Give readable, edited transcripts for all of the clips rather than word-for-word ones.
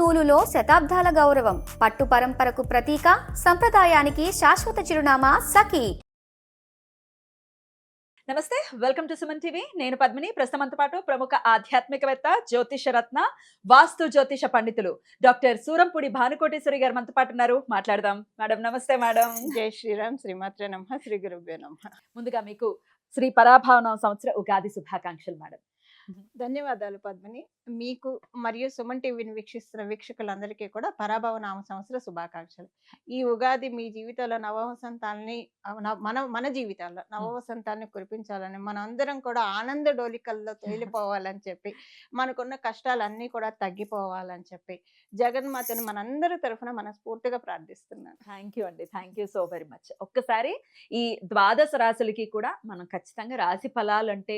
నూలులో శతాబ్దాల గౌరవం, పట్టు పరంపరకు ప్రతీక, సంప్రదాయానికి శాశ్వత చిరునామా సఖీ. నమస్తే, వెల్కమ్ టు సుమన్ టీవీ. నేను పద్మిని. ప్రస్తుతంతో పాటు ప్రముఖ ఆధ్యాత్మికవేత్త, జ్యోతిష రత్న, వాస్తు జ్యోతిష పండితులు డాక్టర్ సూరంపూడి భానుకోటేశ్వరి గారు మనతో పాటు ఉన్నారు. మాట్లాడదాం. మేడం నమస్తే. మేడం జై శ్రీరామ్, శ్రీమాత్రే నమః, శ్రీ గురుభ్యో నమః. ముందుగా మీకు శ్రీ పరాభావన సంవత్సర ఉగాది శుభాకాంక్షలు మేడం. ధన్యవాదాలు పద్మిని. మీకు మరియు సుమన్ టీవీని వీక్షిస్తున్న వీక్షకులందరికీ కూడా పరాభవ నామ సంవత్సర శుభాకాంక్షలు. ఈ ఉగాది మీ జీవితంలో నవవసంతాలని మన జీవితాల్లో నవవసంతాన్ని కురిపించాలని, మనందరం కూడా ఆనంద డోలికల్లో తేలిపోవాలని చెప్పి, మనకున్న కష్టాలన్నీ కూడా తగ్గిపోవాలని చెప్పి జగన్మాతని మనందరి తరఫున మనస్ఫూర్తిగా ప్రార్థిస్తున్నాను. థ్యాంక్ యూ అండి. Thank you so very much. ఒక్కసారి ఈ ద్వాదశ రాశులకి కూడా మనం ఖచ్చితంగా రాశి ఫలాలు అంటే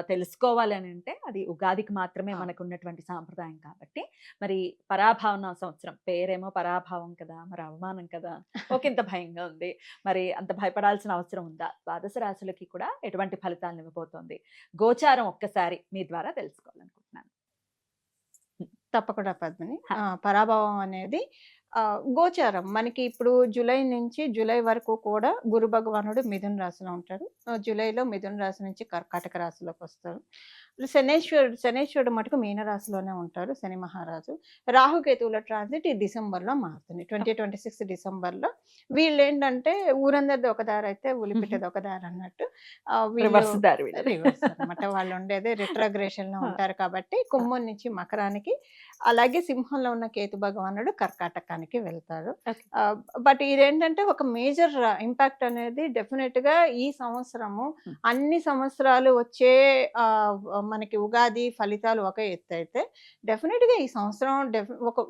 తెలుసుకోవాలి అని అంటే అది ఉగాదికి మాత్రమే మనకు ఉన్నటువంటి సాంప్రదాయం. కాబట్టి మరి పరాభావన సంవత్సరం పేరేమో పరాభావం కదా, మరి అవమానం కదా, ఒకంత భయంగా ఉంది. మరి అంత భయపడాల్సిన అవసరం ఉందా? ద్వాదశ రాశులకి కూడా ఎటువంటి ఫలితాలను ఇవ్వబోతోంది గోచారం ఒక్కసారి మీ ద్వారా తెలుసుకోవాలనుకుంటున్నాను. తప్పకుండా పద్మిని. పరాభవం అనేది గోచారం మనకి ఇప్పుడు జూలై వరకు కూడా గురు భగవానుడు మిథున రాశిలో ఉంటాడు. జూలైలో మిథున రాశి నుంచి కర్కాటక రాశిలోకి వస్తారు. శనేశ్వరుడు మటుకు మీన రాశిలోనే ఉంటారు, శని మహారాజు. రాహుకేతువుల ట్రాన్సిట్ ఈ డిసెంబర్లో మారుతుంది, 2026 డిసెంబర్లో. వీళ్ళు ఏంటంటే ఊరందరిది ఒక దారి అయితే ఉలిపిట్టది ఒక దారి అన్నట్టు రివర్స్ అనమాట. వాళ్ళు ఉండేది రిట్రోగ్రేషన్ లో ఉంటారు కాబట్టి కుంభం నుంచి మకరానికి, అలాగే సింహంలో ఉన్న కేతు భగవానుడు కర్కాటకానికి వెళ్తారు. బట్ ఇదేంటంటే ఒక మేజర్ ఇంపాక్ట్ అనేది డెఫినెట్ గా ఈ సంవత్సరము, అన్ని సంవత్సరాలు వచ్చే మనకి ఉగాది ఫలితాలు ఒక ఎత్తు అయితే, డెఫినెట్ గా ఈ సంవత్సరం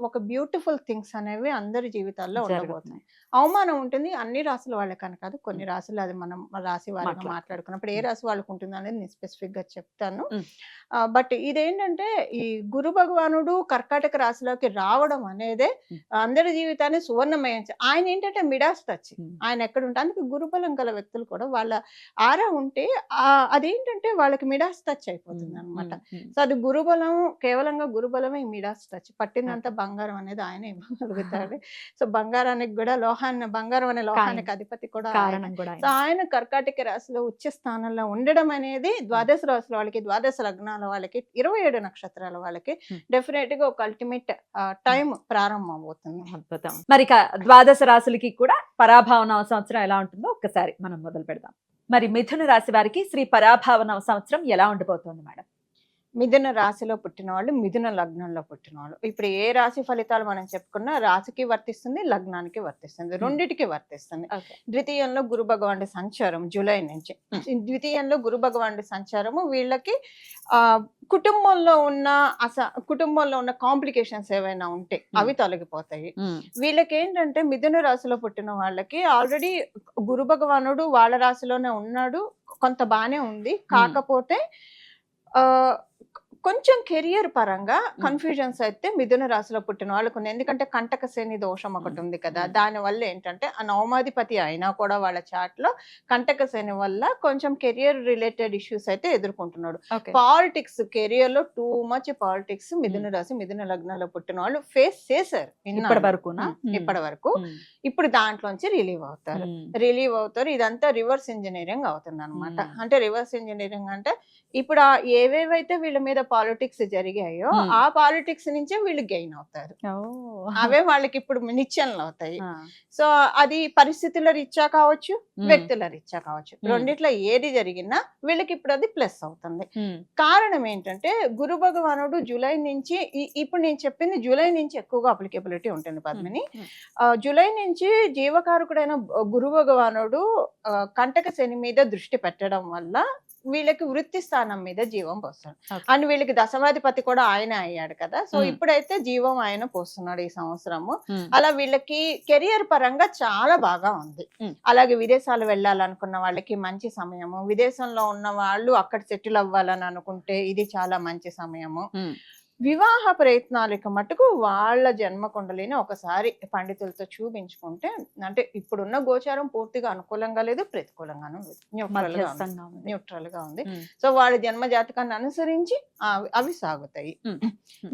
ఒక బ్యూటిఫుల్ థింగ్స్ అనేవి అందరి జీవితాల్లో ఉండబోతున్నాయి. అవమానం ఉంటుంది అన్ని రాసుల వాళ్ళకని కాదు, కొన్ని రాసులు అది మనం రాశి వారిగా మాట్లాడుకున్నప్పుడు ఏ రాశి వాళ్ళకు ఉంటుంది అనేది నేను స్పెసిఫిక్ గా చెప్తాను. బట్ ఇదేంటంటే ఈ గురు భగవానుడు కర్కాటక రాశిలోకి రావడం అనేదే అందరి జీవితాన్ని సువర్ణమయం. ఆయన ఏంటంటే మిడాస్ టచ్, ఆయన ఎక్కడ ఉంటే, అందుకే గురుబలం గల వ్యక్తులు కూడా వాళ్ళ ఆరా ఉంటే అదేంటంటే వాళ్ళకి మిడాస్ టచ్ అయిపోతుంది అనమాట. సో అది గురుబలం, కేవలంగా గురుబలమే మిడాస్ టచ్. పట్టినంత బంగారం అనేది ఆయన ఇవ్వగలుగుతాడు. సో బంగారానికి కూడా బంగారం అనే లోహానికి అధిపతి కూడా. సో ఆయన కర్కాటక రాశిలో ఉచ్చ స్థానంలో ఉండడం అనేది ద్వాదశ రాశుల వాళ్ళకి, ద్వాదశ లగ్నాల వాళ్ళకి, 27 నక్షత్రాల వాళ్ళకి డెఫినెట్ గా ఒక అల్టిమేట్ టైం ప్రారంభం అవుతుంది. అద్భుతం. మరి ద్వాదశ రాశులకి కూడా పరాభావన సంవత్సరం ఎలా ఉంటుందో ఒక్కసారి మనం మొదలు పెడదాం. మరి మిథున రాశి వారికి శ్రీ పరాభావన సంవత్సరం ఎలా ఉండబోతోంది మేడం? మిథున రాశిలో పుట్టిన వాళ్ళు, మిథున లగ్నంలో పుట్టిన వాళ్ళు, ఇప్పుడు ఏ రాశి ఫలితాలు మనం చెప్పుకున్నా రాశికి వర్తిస్తుంది, లగ్నానికి వర్తిస్తుంది, రెండిటికి వర్తిస్తుంది. ద్వితీయంలో గురు భగవానుడి సంచారం జూలై నుంచి, ద్వితీయంలో గురు భగవానుడి సంచారము వీళ్ళకి కుటుంబంలో ఉన్న కాంప్లికేషన్స్ ఏవైనా ఉంటే అవి తొలగిపోతాయి. వీళ్ళకి ఏంటంటే మిథున రాశిలో పుట్టిన వాళ్ళకి ఆల్రెడీ గురు భగవానుడు వాళ్ళ రాశిలోనే ఉన్నాడు, కొంత బానే ఉంది. కాకపోతే కొంచెం కెరియర్ పరంగా కన్ఫ్యూజన్స్ అయితే మిథున రాశిలో పుట్టిన వాళ్ళకు ఉంది. ఎందుకంటే కంటక శని దోషం ఒకటి ఉంది కదా, దానివల్ల ఏంటంటే ఆ నవమాధిపతి అయినా కూడా వాళ్ళ చాట్ లో కంటక శని వల్ల కొంచెం కెరియర్ రిలేటెడ్ ఇష్యూస్ అయితే ఎదుర్కొంటున్నాడు. పాలిటిక్స్, కెరియర్ లో టూ మచ్ పాలిటిక్స్ మిథున రాశి, మిథున లగ్నాల్లో పుట్టిన వాళ్ళు ఫేస్ చేశారు ఇప్పటి వరకు. ఇప్పుడు దాంట్లోంచి రిలీవ్ అవుతారు. ఇదంతా రివర్స్ ఇంజనీరింగ్ అవుతుంది అనమాట. అంటే రివర్స్ ఇంజనీరింగ్ అంటే ఇప్పుడు ఏవేవైతే వీళ్ళ మీద పాలిటిక్స్ జరిగాయో ఆ పాలిటిక్స్ నుంచే వీళ్ళు గెయిన్ అవుతారు. అవే వాళ్ళకి ఇప్పుడు నిత్యంలో అవుతాయి. సో అది పరిస్థితుల రీత్యా కావచ్చు, వ్యక్తుల రీత్యా కావచ్చు, రెండిట్లో ఏది జరిగినా వీళ్ళకి ఇప్పుడు అది ప్లస్ అవుతుంది. కారణం ఏంటంటే గురు భగవానుడు జూలై నుంచి, ఇప్పుడు నేను చెప్పింది జూలై నుంచి ఎక్కువగా అప్లికేబిలిటీ ఉంటుంది పద్మిని. జూలై నుంచి జీవకారకుడైన గురు భగవానుడు కంటక శని మీద దృష్టి పెట్టడం వల్ల వీళ్ళకి వృత్తి స్థానం మీద జీవం పోస్తాడు. అండ్ వీళ్ళకి దశమాధిపతి కూడా ఆయన అయ్యాడు కదా. సో ఇప్పుడైతే జీవం ఆయన పోస్తున్నాడు ఈ సంవత్సరము. అలా వీళ్ళకి కెరియర్ పరంగా చాలా బాగా ఉంది. అలాగే విదేశాలు వెళ్ళాలనుకున్న వాళ్ళకి మంచి సమయము, విదేశంలో ఉన్న వాళ్ళు అక్కడ సెటిల్ అవ్వాలని అనుకుంటే ఇది చాలా మంచి సమయము. వివాహ ప్రయత్నాలకు మటుకు వాళ్ళ జన్మ కుండలిని ఒకసారి పండితులతో చూపించుకుంటే, అంటే ఇప్పుడున్న గోచారం పూర్తిగా అనుకూలంగా లేదు, ప్రతికూలంగాను లేదు, న్యూట్రల్ గా ఉంది. సో వాళ్ళ జన్మ జాతకాన్ని అనుసరించి అవి సాగుతాయి.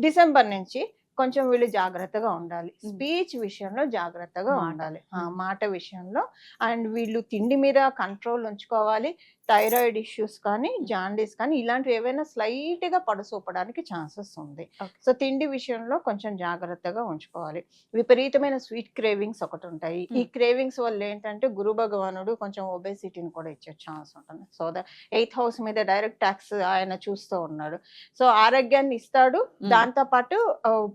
డిసెంబర్ నుంచి కొంచెం వీళ్ళు జాగ్రత్తగా ఉండాలి. స్పీచ్ విషయంలో జాగ్రత్తగా మాట. ఉండాలి. మాట విషయంలో. అండ్ వీళ్ళు తిండి మీద కంట్రోల్ ఉంచుకోవాలి. థైరాయిడ్ ఇష్యూస్ కానీ, జాండీస్ కానీ ఇలాంటివి ఏవైనా స్లైట్‌గా పడసూపడానికి ఛాన్సెస్ ఉంది. ఓకే. సో తిండి విషయంలో కొంచెం జాగ్రత్తగా ఉంచుకోవాలి. విపరీతమైన స్వీట్ క్రేవింగ్స్ ఒకటుంటాయి. ఈ క్రేవింగ్స్ వల్ల ఏంటంటే గురు భగవానుడు కొంచెం ఒబేసిటీని కూడా ఇచ్చే ఛాన్స్ ఉంటుంది. సో ద 8th హౌస్ మీద డైరెక్ట్ టాక్స్ ఆయన చూస్తూ ఉన్నాడు. సో ఆరోగ్యాన్ని ఇస్తాడు. దాంతో పాటు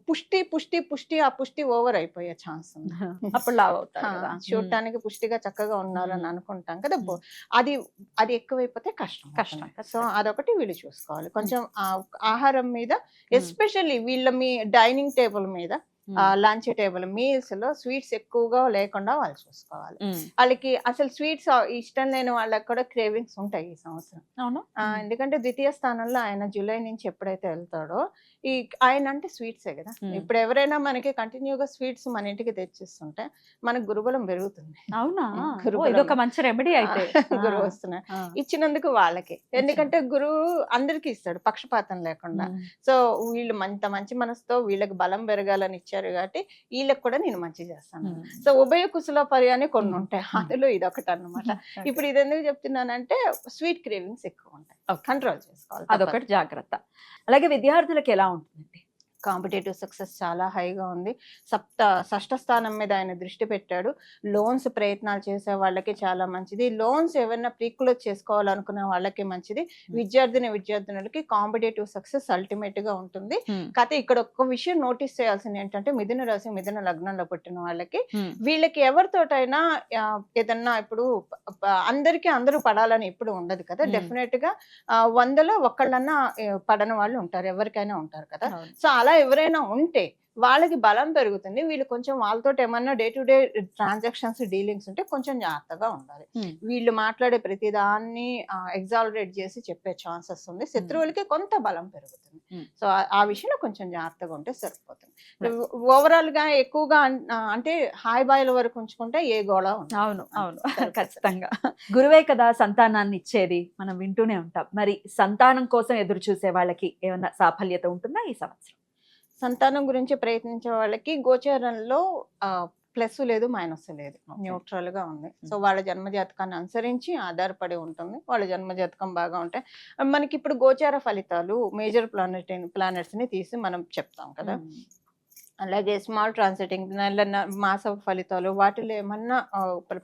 పుష్టి ఆ పుష్టి ఓవర్ అయిపోయే ఛాన్స్ ఉంది. అప్పుడు లావు అవుతారు కదా. చూడటానికి పుష్టిగా చక్కగా ఉన్నారని అనుకుంటాం కదా. అది అది ఎక్కువైపోతే కష్టం. కష్టం. సో అదొకటి వీళ్ళు చూసుకోవాలి. కొంచెం ఆహారం మీద ఎస్పెషల్లీ వీళ్ళ మీ డైనింగ్ టేబుల్ మీద లంచ్ టేబుల్ మీల్స్ లో స్వీట్స్ ఎక్కువగా లేకుండా వాళ్ళు చూసుకోవాలి. వాళ్ళకి అసలు స్వీట్స్ ఇష్టం లేని వాళ్ళకి కూడా క్రేవింగ్స్ ఉంటాయి ఈ సంవత్సరం. అవును. ఎందుకంటే ద్వితీయ స్థానంలో ఆయన జూలై నుంచి ఎప్పుడైతే వెళ్తాడో ఈ ఆయన అంటే స్వీట్సే కదా. ఇప్పుడు ఎవరైనా మనకి కంటిన్యూగా స్వీట్స్ మన ఇంటికి తెచ్చిస్తుంటే మనకు గురుబలం పెరుగుతుంది. అవునా? గురుబలం. ఇదొక మంచి రెమెడీ అయితే. గురువు వస్తున్నాడు ఇచ్చినందుకు వాళ్ళకి. ఎందుకంటే గురువు అందరికి ఇస్తాడు పక్షపాతం లేకుండా. సో వీళ్ళు మంచి మనసుతో వీళ్ళకి బలం పెరగాలని ఇచ్చారు కాబట్టి వీళ్ళకి కూడా నేను మంచి చేస్తాను. సో ఉభయ కుశలోపరి అని కొన్ని ఉంటాయి. అందులో ఇదొకటి అన్నమాట. ఇప్పుడు ఇది ఎందుకు చెప్తున్నానంటే స్వీట్ క్రేవింగ్స్ ఎక్కువ ఉంటాయి. కంట్రోల్ చేసుకోవాలి. అదొకటి జాగ్రత్త. అలాగే విద్యార్థులకు ఎలా ఉంటుందండి? కాంపిటేటివ్ సక్సెస్ చాలా హైగా ఉంది. షష్ఠ స్థానం మీద ఆయన దృష్టి పెట్టాడు. లోన్స్ ప్రయత్నాలు చేసే వాళ్ళకి చాలా మంచిది. లోన్స్ ఏమైనా ప్రీక్లోజ్ చేసుకోవాలనుకునే వాళ్ళకి మంచిది. విద్యార్థినులకి కాంపిటేటివ్ సక్సెస్ అల్టిమేట్ గా ఉంటుంది. కాకపోతే ఇక్కడ ఒక్క విషయం నోటీస్ చేయాల్సింది ఏంటంటే మిథున రాశి మిథున లగ్నంలో పుట్టిన వాళ్ళకి వీళ్ళకి ఎవరితోటైనా ఏదన్నా ఇప్పుడు అందరూ పడాలని ఎప్పుడు ఉండదు కదా. డెఫినెట్ గా 100లో ఒకళ్ళన్నా పడని వాళ్ళు ఉంటారు, ఎవరికైనా ఉంటారు కదా. సో అలా ఎవరైనా ఉంటే వాళ్ళకి బలం పెరుగుతుంది. వీళ్ళు కొంచెం వాళ్ళతో ఏమన్నా day to day transactions dealings ఉంటే కొంచెం జాగ్రత్తగా ఉండాలి. వీళ్ళు మాట్లాడే ప్రతి దాన్ని ఎగ్జాలరేట్ చేసి చెప్పే ఛాన్సెస్ ఉంది. శత్రువులకి కొంత బలం పెరుగుతుంది. సో ఆ విషయంలో కొంచెం జాగ్రత్తగా ఉంటే సరిపోతుంది. ఓవరాల్ గా ఎక్కువగా అంటే హాయ్ బాయ్ల వరకు ఉంచుకుంటే ఏ గోళ ఉంది. అవును అవును ఖచ్చితంగా. గురువే కదా సంతానాన్ని ఇచ్చేది, మనం వింటూనే ఉంటాం. మరి సంతానం కోసం ఎదురు చూసే వాళ్ళకి ఏమైనా సాఫల్యత ఉంటుందా ఈ సంవత్సరం? సంతానం గురించి ప్రయత్నించే వాళ్ళకి గోచారంలో ప్లస్ లేదు, మైనస్ లేదు, న్యూట్రల్ గా ఉంది. సో వాళ్ళ జన్మజాతకాన్ని అనుసరించి ఆధారపడి ఉంటుంది. వాళ్ళ జన్మజాతకం బాగా ఉంటాయి. మనకి ఇప్పుడు గోచార ఫలితాలు మేజర్ ప్లానెట్స్ ని తీసి మనం చెప్తాం కదా. అలాగే స్మాల్ ట్రాన్సిటింగ్ మాస ఫలితాలు వాటిలో ఏమన్నా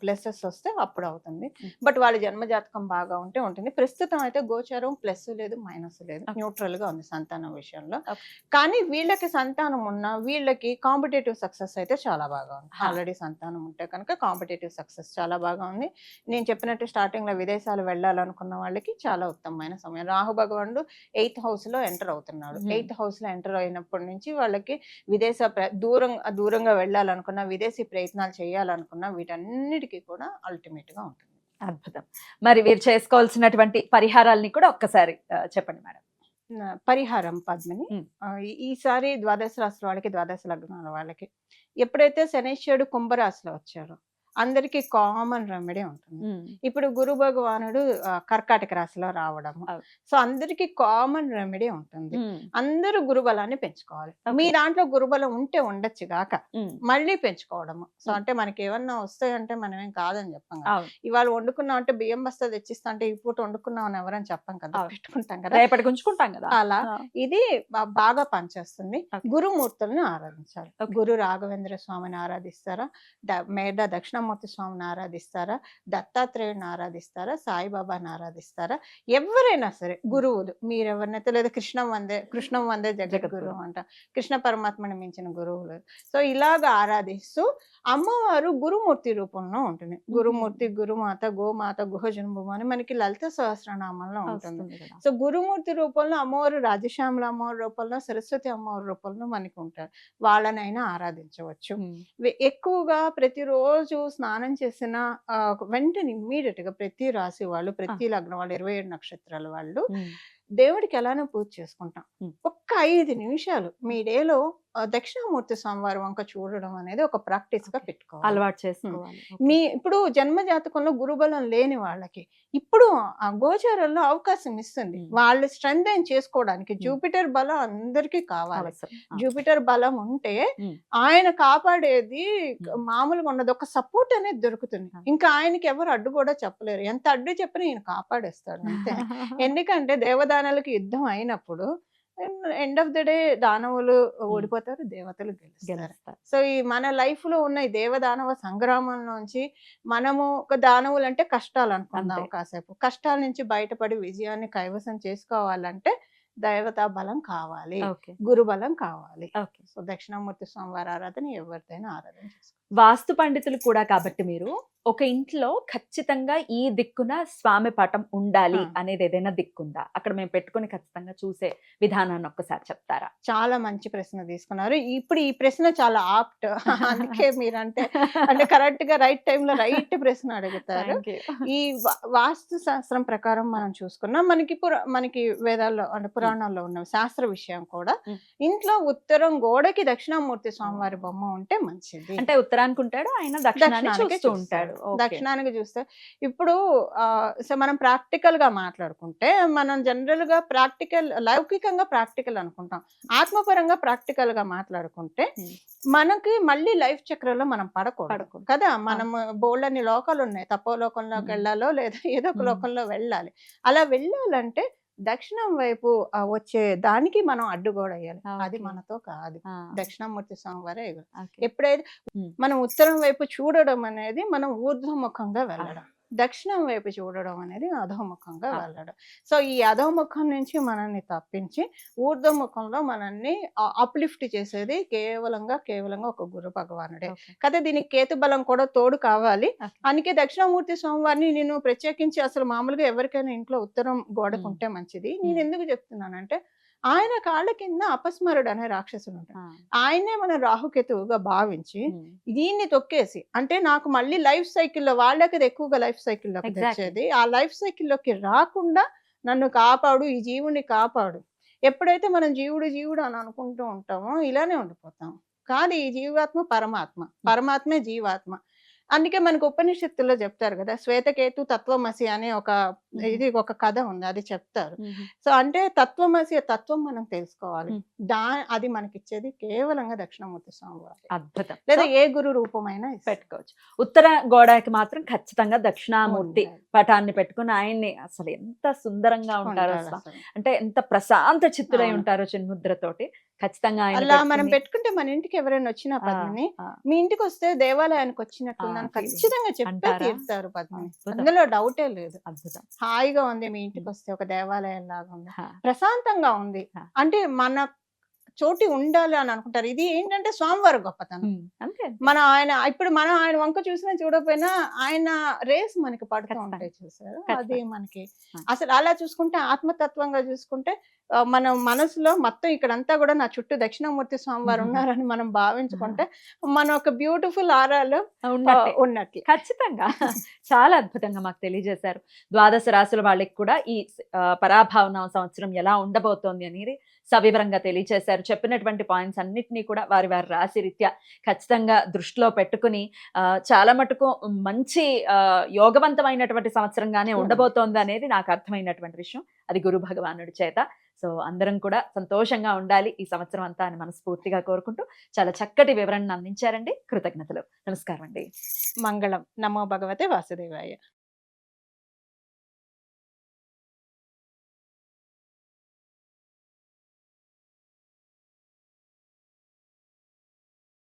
ప్లసెస్ వస్తే అప్పుడు అవుతుంది. బట్ వాళ్ళ జన్మజాతకం బాగా ఉంటే ఉంటుంది. ప్రస్తుతం అయితే గోచారం ప్లస్ లేదు, మైనస్ లేదు, న్యూట్రల్ గా ఉంది సంతానం విషయంలో. కానీ వీళ్ళకి సంతానం ఉన్నా వీళ్ళకి కాంపిటేటివ్ సక్సెస్ అయితే చాలా బాగా ఉంది. ఆల్రెడీ సంతానం ఉంటే కనుక కాంపిటేటివ్ సక్సెస్ చాలా బాగా ఉంది. నేను చెప్పినట్టు స్టార్టింగ్ లో విదేశాలు వెళ్ళాలనుకున్న వాళ్ళకి చాలా ఉత్తమమైన సమయం. రాహు భగవానుడు 8th హౌస్ లో ఎంటర్ అవుతున్నాడు. 8th హౌస్ లో ఎంటర్ అయినప్పటి నుంచి వాళ్ళకి విదేశ దూరంగా వెళ్ళాలనుకున్నా, విదేశీ ప్రయత్నాలు చేయాలనుకున్నా వీటన్నిటికీ కూడా అల్టిమేట్ గా ఉంటుంది. అద్భుతం. మరి వీరు చేసుకోవాల్సినటువంటి పరిహారాలని కూడా ఒక్కసారి చెప్పండి మేడం. పరిహారం పద్మిని, ఈసారి ద్వాదశ రాశుల వాళ్ళకి, ద్వాదశ లగ్నాల వాళ్ళకి ఎప్పుడైతే శనైశ్వరుడు కుంభరాశిలో వచ్చారో అందరికి కామన్ రెమెడీ ఉంటుంది. ఇప్పుడు గురు భగవానుడు కర్కాటక రాశిలో రావడము. సో అందరికి కామన్ రెమెడీ ఉంటుంది. అందరూ గురుబలాన్ని పెంచుకోవాలి. మీ దాంట్లో గురుబలం ఉంటే ఉండొచ్చు గాక మళ్ళీ పెంచుకోవడము. సో అంటే మనకి ఏమన్నా వస్తాయంటే మనం ఏం కాదని చెప్పాం కదా. ఇవాళ వండుకున్నాం అంటే బియ్యం బస్తా తెచ్చిస్తా అంటే ఈ పూట వండుకున్నాం అని ఎవరని చెప్పాం కదా, పెట్టుకుంటాం కదా, రేపటికి ఉంచుకుంటాం కదా. అలా ఇది బాగా పనిచేస్తుంది. గురుమూర్తుల్ని ఆరాధించాలి. గురు రాఘవేంద్ర స్వామిని ఆరాధిస్తారా, మేధ దక్షిణ మూర్తి స్వామిని ఆరాధిస్తారా, దత్తాత్రేయుని ఆరాధిస్తారా, సాయిబాబాని ఆరాధిస్తారా, ఎవరైనా సరే గురువులు మీరెవరినైతే, లేదా కృష్ణం వందే జగద్గురు అంట, కృష్ణ పరమాత్మని మించిన గురువులు. సో ఇలాగ ఆరాధిస్తూ అమ్మవారు గురుమూర్తి రూపంలో ఉంటుంది. గురుమూర్తి, గురుమాత, గోమాత, గుహజన్మభూమి అని మనకి లలిత సహస్రనామంలో ఉంటుంది. సో గురుమూర్తి రూపంలో అమ్మవారు రాజశ్యామల అమ్మవారి రూపంలో, సరస్వతి అమ్మవారి రూపంలో మనకి ఉంటారు. వాళ్ళనైనా ఆరాధించవచ్చు. ఎక్కువగా ప్రతిరోజు స్నానం చేసిన వెంటనే ఇమ్మీడియట్ గా ప్రతి రాశి వాళ్ళు, ప్రతి లగ్నం వాళ్ళు, 27 నక్షత్రాల వాళ్ళు దేవుడికి ఎలానో పూజ చేసుకుంటాం. ఉమ్. ఒక్క 5 నిమిషాలు మీ డేలో దక్షిణామూర్తి స్వామివారి వంక చూడడం అనేది ఒక ప్రాక్టీస్ గా Okay. పెట్టుకోవాలి. అలవాటు చేసుకోవాలి. మీ ఇప్పుడు జన్మ జాతకంలో గురుబలం లేని వాళ్ళకి ఇప్పుడు ఆ గోచారంలో అవకాశం ఇస్తుంది. వాళ్ళు స్ట్రెంగ్ చేసుకోవడానికి. జూపిటర్ బలం అందరికీ కావాలి. అవసరం. జూపిటర్ బలం ఉంటే ఉమ్. ఆయన కాపాడేది మామూలుగా ఉండదు. ఒక సపోర్ట్ అనేది దొరుకుతుంది. ఇంకా ఆయనకి ఎవరు అడ్డు కూడా చెప్పలేరు. ఎంత అడ్డు చెప్పినా ఈయన కాపాడేస్తాడు అంతే. ఎందుకంటే దేవదానాలకి యుద్ధం అయినప్పుడు ఎండ్ ఆఫ్ ద డే దానవులు ఓడిపోతారు, దేవతలు గెలుస్తారు. గెలుస్తారు. సో ఈ మన లైఫ్ లో ఉన్న ఈ దేవదానవ సంగ్రామం నుంచి మనము ఒక దానవులు అంటే కష్టాలు అనుకుందాం అంతే. కాసేపు. కష్టాల నుంచి బయటపడి విజయాన్ని కైవసం చేసుకోవాలంటే దేవతా బలం కావాలి, ఓకే. గురు బలం కావాలి. ఓకే. సో దక్షిణామూర్తి స్వామివారి ఆరాధన ఎవరిదైనా ఆరాధన చేసుకోవాలి. వాస్తు పండితులు కూడా కాబట్టి మీరు ఒక ఇంట్లో ఖచ్చితంగా ఈ దిక్కున స్వామి పటం ఉండాలి ఆ. అనేది ఏదైనా దిక్కుందా? అక్కడ మేము పెట్టుకొని ఖచ్చితంగా చూసే విధానాన్ని ఒక్కసారి చెప్తారా? చాలా మంచి ప్రశ్న తీసుకున్నారు. ఇప్పుడు ఈ ప్రశ్న చాలా ఆప్ట్. అందుకే మీరంటే అంటే కరెక్ట్ గా రైట్ టైంలో రైట్ ప్రశ్న అడుగుతారు. Thank you. ఈ వాస్తు శాస్త్రం ప్రకారం మనం చూసుకున్నాం, మనకి వేదాల్లో అంటే పురాణాల్లో ఉన్న శాస్త్ర విషయం కూడా Hmm. ఇంట్లో ఉత్తరం గోడకి దక్షిణామూర్తి స్వామివారి బొమ్మ ఉంటే మంచిది. అంటే ఉత్తరానికి ఉంటాడు, ఆయన దక్షిణాన్ని దక్షిణానికి చూస్తూ ఉంటాడు. Okay. దక్షిణానికి చూస్తే ఇప్పుడు సో మనం ప్రాక్టికల్ గా మాట్లాడుకుంటే మనం జనరల్ గా ప్రాక్టికల్ లౌకికంగా ప్రాక్టికల్ అనుకుంటాం. ఆత్మపరంగా ప్రాక్టికల్ గా మాట్లాడుకుంటే Hmm. మనకి మళ్ళీ లైఫ్ చక్రంలో మనం పడకూడదు పడకూడదు. కదా. మనం బోల్డన్ని లోకాలు ఉన్నాయి. తపోలోకంలోకి Hmm. వెళ్ళాలో లేదా ఏదో ఒక Hmm. లోకంలో వెళ్ళాలి. అలా వెళ్ళాలంటే దక్షిణం వైపు వచ్చే దానికి మనం అడ్డుగోడయ్యాలి. అది Okay. మనతో కాదు. ఆ, దక్షిణామూర్తి స్వామివారే ఎగురు. okay. ఎప్పుడైతే Hmm. మనం ఉత్తరం వైపు చూడడం అనేది మనం ఊర్ధ్వముఖంగా వెళ్ళడం, దక్షిణం వైపు చూడడం అనేది అధోముఖంగా ఆ. వెళ్ళడం. సో ఈ అధోముఖం నుంచి మనల్ని తప్పించి ఊర్ధ్వముఖంలో మనల్ని అప్లిఫ్ట్ చేసేది కేవలంగా ఒక గురు భగవానుడే Okay. కదా. దీనికి కేతు బలం కూడా తోడు కావాలి. Okay. అందుకే దక్షిణామూర్తి స్వామివారిని నేను ప్రత్యేకించి అసలు మామూలుగా ఎవరికైనా ఇంట్లో ఉత్తరం గోడకు Hmm. ఉంటే మంచిది. నేను ఎందుకు చెప్తున్నానంటే ఆయన కాళ్ళ కింద అపస్మరుడు అనే రాక్షసుడు ఉంటాడు. ఆ, ఆయనే మన రాహుకేతువుగా భావించి hmm. దీన్ని తొక్కేసి అంటే నాకు మళ్ళీ లైఫ్ సైకిల్లో వాళ్ళకి ఎక్కువగా లైఫ్ సైకిల్లోకి Exactly. తెచ్చేది. ఆ లైఫ్ సైకిల్లోకి రాకుండా నన్ను కాపాడు, ఈ జీవుని కాపాడు. ఎప్పుడైతే మనం జీవుడు అని అనుకుంటూ ఉంటామో ఇలానే ఉండిపోతాం. కాదు, ఈ జీవాత్మ పరమాత్మే జీవాత్మ. అందుకే మనకు ఉపనిషత్తుల్లో చెప్తారు కదా, శ్వేతకేతు తత్వమసి అనే ఇది ఒక కథ ఉంది, అది చెప్తారు. Mhm. సో అంటే తత్వమసి తత్వం మనం తెలుసుకోవాలి. Hmm. అది మనకిచ్చేది కేవలంగా దక్షిణామూర్తి స్వామివారు, అద్భుతం. లేదా So, ఏ గురు రూపమైనా ఇస్తారు. పెట్టుకోవచ్చు. ఉత్తర గోడకి మాత్రం ఖచ్చితంగా దక్షిణామూర్తి ఉండాలి. పటాన్ని పెట్టుకుని ఆయన్ని అసలు ఎంత సుందరంగా ఉంటారో ఉండాలి అసలు. అసలు. అంటే ఎంత ప్రశాంత చిత్తులై అవును. ఉంటారో చిన్ముద్రతోటి ఖచ్చితంగా ఆయన అలా మనం పెట్టుకుని- పెట్టుకుంటే మన ఇంటికి ఎవరైనా వచ్చినా ఆ, పద్మిని, ఆ, మీ ఇంటికి వస్తే దేవాలయానికి వచ్చినట్టుందని feeling. ఖచ్చితంగా చెప్పే అంటారా? తీరుతారు పద్మిని. అద్భుతం. అందులో డౌటే లేదు. అద్భుతం. హాయిగా ఉంది, మీ ఇంటికి వస్తే ఒక దేవాలయం లాగా ఉంది, హా, ప్రశాంతంగా ఉంది. హా. అంటే మన చోటి ఉండాలి అని అనుకుంటారు. ఇది ఏంటంటే స్వామివారి గొప్పతనం. ఉమ్, అంతే. మనం ఆయన వంక చూసినా చూడకపోయినా ఆయన రేస్ మనకి పడుతూ ఖచ్చితంగా. ఉంటాయి, చూసారు. ఖచ్చితంగా. అది మనకి ఆ. అసలు అలా చూసుకుంటే ఆత్మతత్వంగా చూసుకుంటే మనం మనసులో మొత్తం ఇక్కడంతా కూడా నా చుట్టూ దక్షిణామూర్తి స్వామివారు ఉన్నారని మనం భావించుకుంటే మన ఒక బ్యూటిఫుల్ ఆరాలు ఉన్నట్టే. ఉన్నట్లు. ఖచ్చితంగా చాలా అద్భుతంగా మాకు తెలియజేశారు. ద్వాదశ రాశుల వాళ్ళకి కూడా ఈ పరాభావన సంవత్సరం ఎలా ఉండబోతోంది అనేది సవివరంగా తెలియజేశారు. చెప్పినటువంటి పాయింట్స్ అన్నిటినీ కూడా వారి రాశి రీత్యా ఖచ్చితంగా దృష్టిలో పెట్టుకుని చాలా మటుకు మంచి యోగవంతమైనటువంటి సంవత్సరంగానే ఉండబోతోంది అనేది నాకు అర్థమైనటువంటి విషయం. అది గురు భగవానుడి చేత. సో అందరం కూడా సంతోషంగా ఉండాలి ఈ సంవత్సరం అంతా అని మనస్ఫూర్తిగా కోరుకుంటూ చాలా చక్కటి వివరణను అందించారండి. కృతజ్ఞతలు. నమస్కారం అండి. మంగళం. నమో భగవతే వాసుదేవాయ.